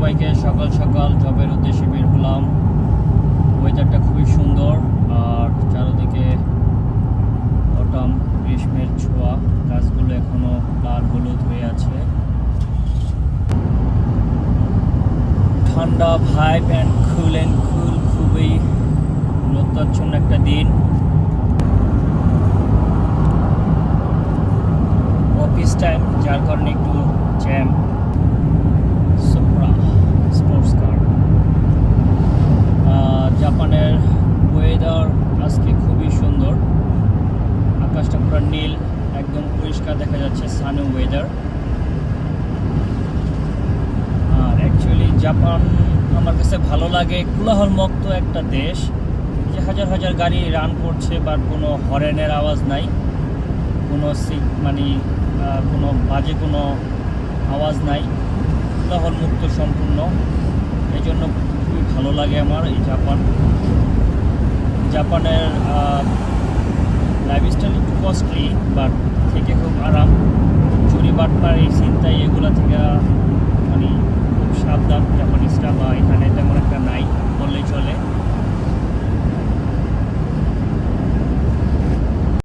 সবাইকে। সকাল সকাল জবের উদ্দেশ্যে বের হলাম। ওয়েদারটা খুবই সুন্দর আর চারদিকে অটাম গ্রীষ্মের ছোঁয়া। গাছগুলো এখনো লাল হলুদ হয়ে আছে। ঠান্ডা ভাইব অ্যান্ড কুল, খুবই রোদ্দাচ্ছন্ন একটা দিন। অফিস টাইম, যার কারণে একটু জ্যাম। Supra sports car. জাপানের ওয়েদার আজকে খুবই সুন্দর। আকাশটা পুরো নীল, একদম পরিষ্কার দেখা যাচ্ছে, সানি ওয়েদার। আর অ্যাকচুয়ালি জাপান আমার কাছে ভালো লাগে। কোলাহলমুক্ত একটা দেশ, যে হাজার হাজার গাড়ি রান করছে, বাট কোনো হরেনের আওয়াজ নাই, কোনো কোনো বাজে কোনো আওয়াজ নাই, কোলাহলমুক্ত সম্পূর্ণ। এই জন্য খুবই ভালো লাগে আমার এই জাপানের লাইফস্টাইল একটু কস্টলি, বাট থেকে খুব আরাম। চুরি বাটপার এই চিন্তায় এগুলা থেকে